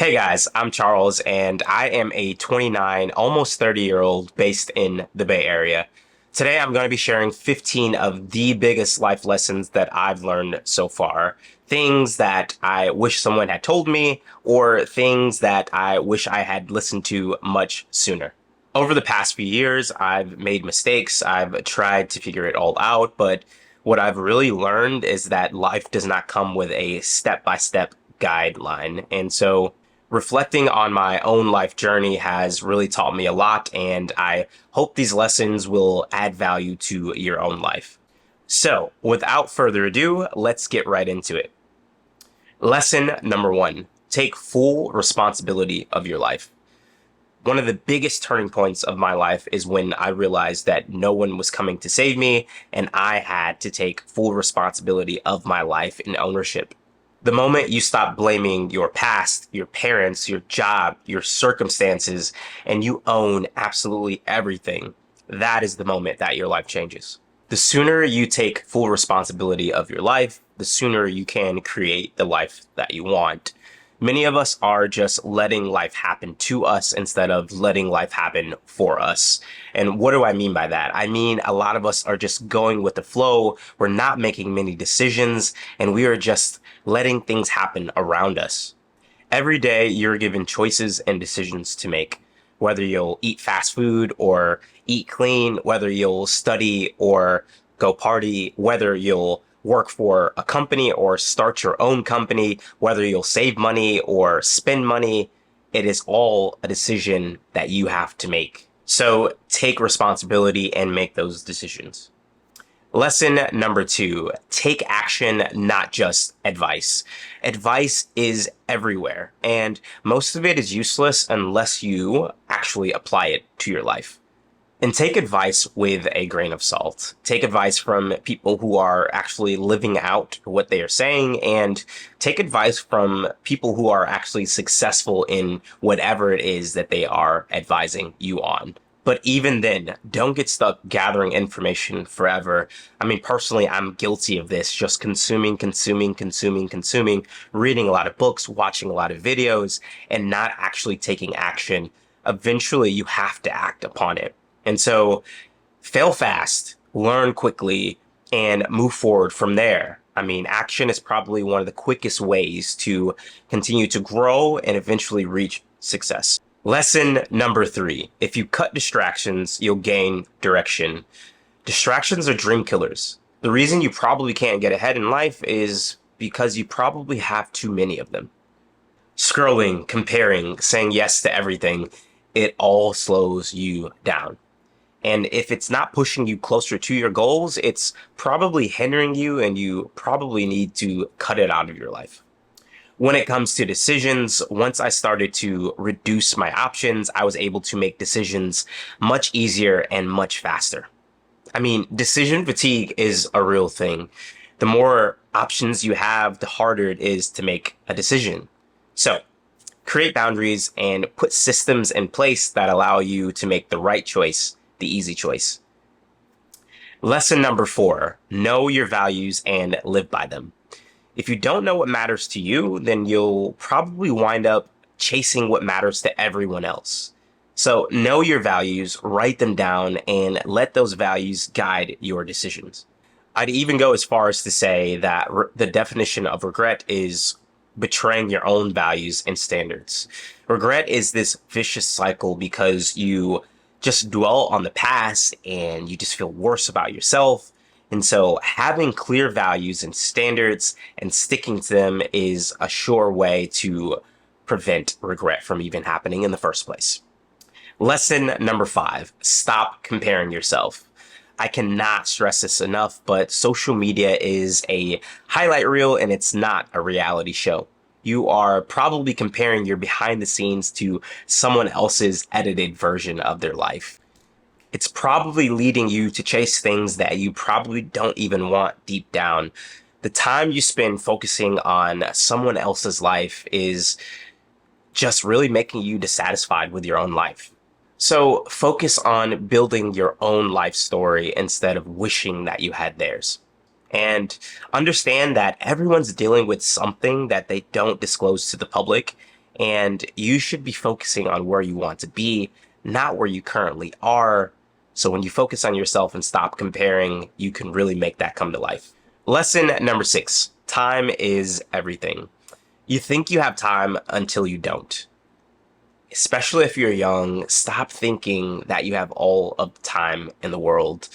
Hey guys, I'm Charles, and I am a 29, almost 30-year-old based in the Bay Area. Today, I'm going to be sharing 15 of the biggest life lessons that I've learned so far. Things that I wish someone had told me, or things that I wish I had listened to much sooner. Over the past few years, I've made mistakes. I've tried to figure it all out, but what I've really learned is that life does not come with a step-by-step guideline. And so reflecting on my own life journey has really taught me a lot, and I hope these lessons will add value to your own life. So, without further ado, let's get right into it. Lesson number one, take full responsibility of your life. One of the biggest turning points of my life is when I realized that no one was coming to save me, and I had to take full responsibility of my life and ownership. The moment you stop blaming your past, your parents, your job, your circumstances, and you own absolutely everything, that is the moment that your life changes. The sooner you take full responsibility of your life, the sooner you can create the life that you want. Many of us are just letting life happen to us instead of letting life happen for us. And what do I mean by that? I mean, a lot of us are just going with the flow. We're not making many decisions, and we are just letting things happen around us. Every day, you're given choices and decisions to make. Whether you'll eat fast food or eat clean, whether you'll study or go party, whether you'll work for a company or start your own company, whether you'll save money or spend money, it is all a decision that you have to make. So take responsibility and make those decisions. Lesson number two, take action, not just advice. Advice is everywhere, and most of it is useless unless you actually apply it to your life. And take advice with a grain of salt. Take advice from people who are actually living out what they are saying, and take advice from people who are actually successful in whatever it is that they are advising you on. But even then, don't get stuck gathering information forever. I mean, personally, I'm guilty of this, just consuming, reading a lot of books, watching a lot of videos, and not actually taking action. Eventually, you have to act upon it. And so fail fast, learn quickly, and move forward from there. I mean, action is probably one of the quickest ways to continue to grow and eventually reach success. Lesson number three, if you cut distractions, you'll gain direction. Distractions are dream killers. The reason you probably can't get ahead in life is because you probably have too many of them. Scrolling, comparing, saying yes to everything, it all slows you down. And if it's not pushing you closer to your goals, it's probably hindering you, and you probably need to cut it out of your life. When it comes to decisions, once I started to reduce my options, I was able to make decisions much easier and much faster. I mean, decision fatigue is a real thing. The more options you have, the harder it is to make a decision. So, create boundaries and put systems in place that allow you to make the right choice, the easy choice. Lesson number four, know your values and live by them. If you don't know what matters to you, then you'll probably wind up chasing what matters to everyone else. So know your values, write them down, and let those values guide your decisions. I'd even go as far as to say that the definition of regret is betraying your own values and standards. Regret is this vicious cycle because you just dwell on the past and you just feel worse about yourself. And so having clear values and standards and sticking to them is a sure way to prevent regret from even happening in the first place. Lesson number five, stop comparing yourself. I cannot stress this enough, but social media is a highlight reel and it's not a reality show. You are probably comparing your behind the scenes to someone else's edited version of their life. It's probably leading you to chase things that you probably don't even want deep down. The time you spend focusing on someone else's life is just really making you dissatisfied with your own life. So focus on building your own life story instead of wishing that you had theirs. And understand that everyone's dealing with something that they don't disclose to the public, And you should be focusing on where you want to be, not where you currently are. So when you focus on yourself and stop comparing, you can really make that come to life. Lesson number 6, time is everything. You think you have time until you don't. Especially if you're young, stop thinking that you have all of the time in the world.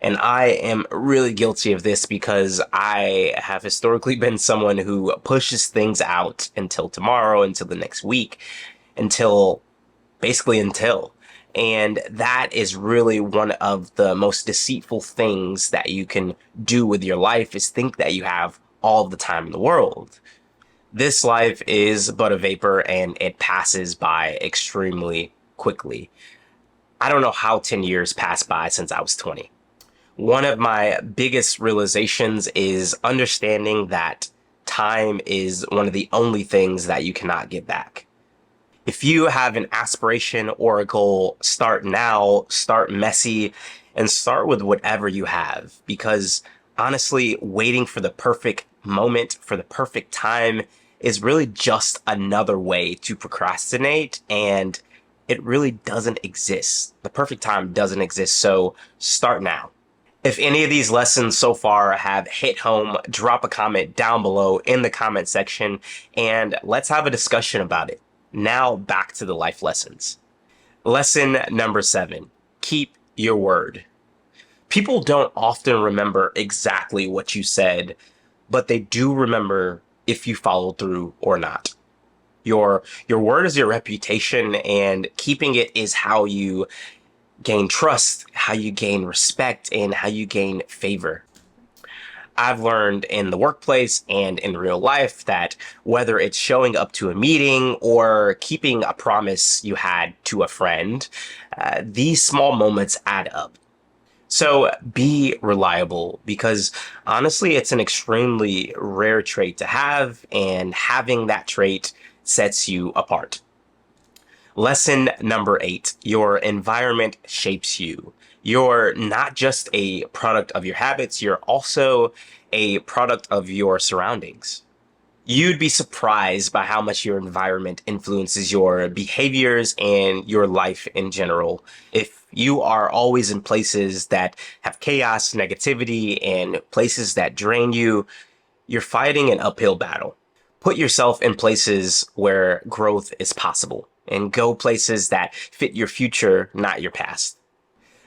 And I am really guilty of this because I have historically been someone who pushes things out until tomorrow, until the next week, until basically until. And that is really one of the most deceitful things that you can do with your life, is think that you have all the time in the world. This life is but a vapor and it passes by extremely quickly. I don't know how 10 years passed by since I was 20. One of my biggest realizations is understanding that time is one of the only things that you cannot get back. If you have an aspiration or a goal, start now, start messy, and start with whatever you have. Because honestly, waiting for the perfect moment, for the perfect time, is really just another way to procrastinate, and it really doesn't exist. The perfect time doesn't exist, so start now. If any of these lessons so far have hit home, drop a comment down below in the comment section, and let's have a discussion about it. Now back to the life lessons. Lesson number 7, keep your word. People don't often remember exactly what you said, but they do remember if you followed through or not. Your word is your reputation, and keeping it is how you gain trust, how you gain respect, and how you gain favor. I've learned in the workplace and in real life that whether it's showing up to a meeting or keeping a promise you had to a friend, these small moments add up. So be reliable, because honestly, it's an extremely rare trait to have, and having that trait sets you apart. Lesson number 8, your environment shapes you. You're not just a product of your habits, you're also a product of your surroundings. You'd be surprised by how much your environment influences your behaviors and your life in general. If you are always in places that have chaos, negativity, and places that drain you, you're fighting an uphill battle. Put yourself in places where growth is possible, and go places that fit your future, not your past.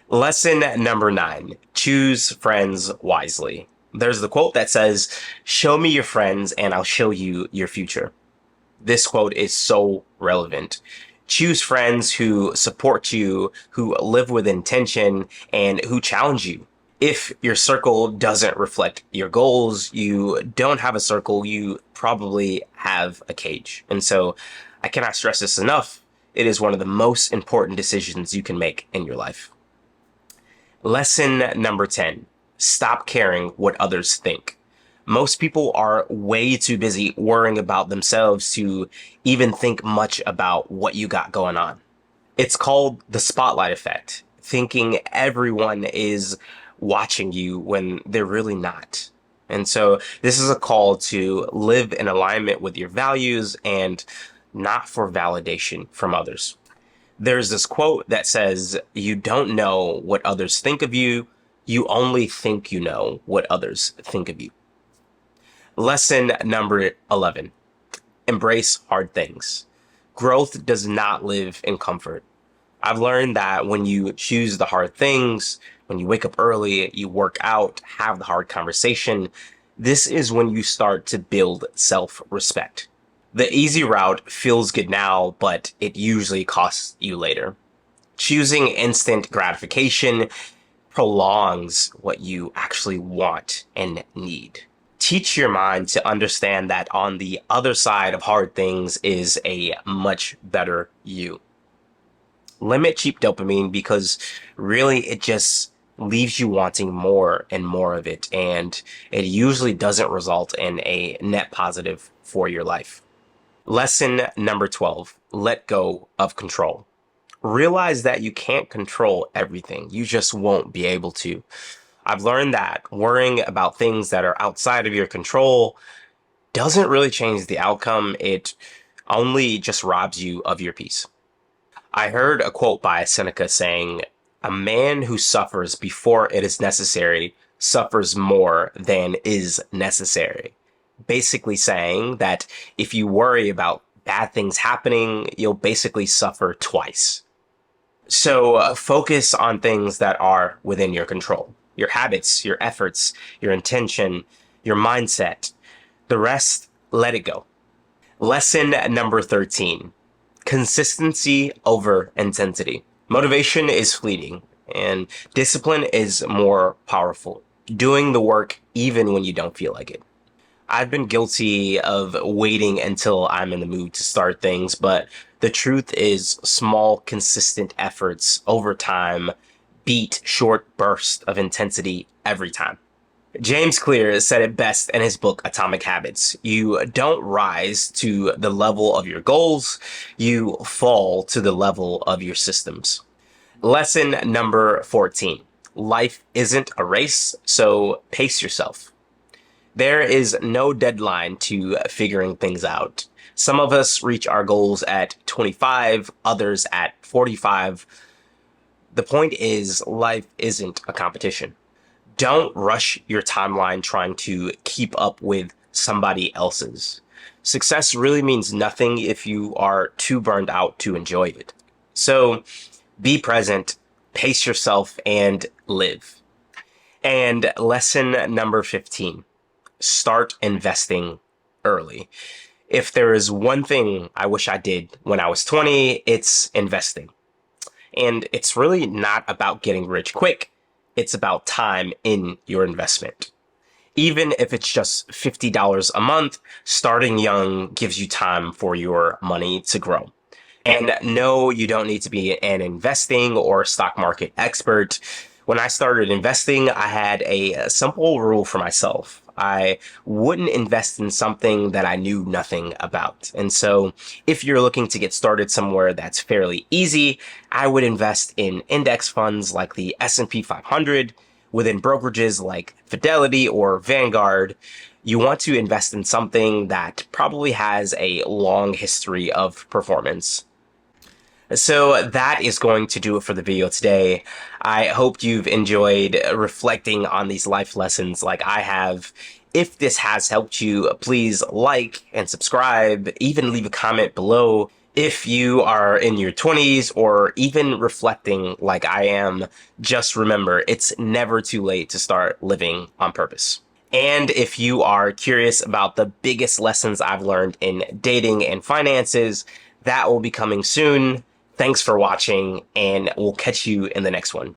Lesson number 9, choose friends wisely. There's the quote that says, "Show me your friends and I'll show you your future." This quote is so relevant. Choose friends who support you, who live with intention, and who challenge you. If your circle doesn't reflect your goals, you don't have a circle, you probably have a cage. And so I cannot stress this enough. It is one of the most important decisions you can make in your life. Lesson number 10, stop caring what others think. Most people are way too busy worrying about themselves to even think much about what you got going on. It's called the spotlight effect, thinking everyone is watching you when they're really not. And so this is a call to live in alignment with your values and not for validation from others. There's this quote that says, "You don't know what others think of you. You only think you know what others think of you." Lesson number 11, embrace hard things. Growth does not live in comfort. I've learned that when you choose the hard things, when you wake up early, you work out, have the hard conversation, this is when you start to build self-respect. The easy route feels good now, but it usually costs you later. Choosing instant gratification prolongs what you actually want and need. Teach your mind to understand that on the other side of hard things is a much better you. Limit cheap dopamine, because really it just leaves you wanting more and more of it, and it usually doesn't result in a net positive for your life. Lesson number 12, let go of control. Realize that you can't control everything. You just won't be able to. I've learned that worrying about things that are outside of your control doesn't really change the outcome. It only just robs you of your peace. I heard a quote by Seneca saying, "A man who suffers before it is necessary suffers more than is necessary." Basically saying that if you worry about bad things happening, you'll basically suffer twice. So focus on things that are within your control: your habits, your efforts, your intention, your mindset. The rest, let it go. Lesson number 13: consistency over intensity. Motivation is fleeting, and discipline is more powerful. Doing the work even when you don't feel like it. I've been guilty of waiting until I'm in the mood to start things, but the truth is, small, consistent efforts over time beat short bursts of intensity every time. James Clear said it best in his book Atomic Habits. You don't rise to the level of your goals, you fall to the level of your systems. Lesson number 14: life isn't a race, so pace yourself. There is no deadline to figuring things out. Some of us reach our goals at 25, others at 45. The point is, life isn't a competition. Don't rush your timeline trying to keep up with somebody else's. Success really means nothing if you are too burned out to enjoy it. So be present, pace yourself, and live. And lesson number 15: start investing early. If there is one thing I wish I did when I was 20, it's investing. And it's really not about getting rich quick. It's about time in your investment. Even if it's just $50 a month, starting young gives you time for your money to grow. And no, you don't need to be an investing or stock market expert. When I started investing, I had a simple rule for myself. I wouldn't invest in something that I knew nothing about. And so if you're looking to get started somewhere that's fairly easy, I would invest in index funds like the S&P 500, within brokerages like Fidelity or Vanguard. You want to invest in something that probably has a long history of performance. So that is going to do it for the video today. I hope you've enjoyed reflecting on these life lessons like I have. If this has helped you, please like and subscribe, even leave a comment below. If you are in your 20s or even reflecting like I am, just remember, it's never too late to start living on purpose. And if you are curious about the biggest lessons I've learned in dating and finances, that will be coming soon. Thanks for watching, and we'll catch you in the next one.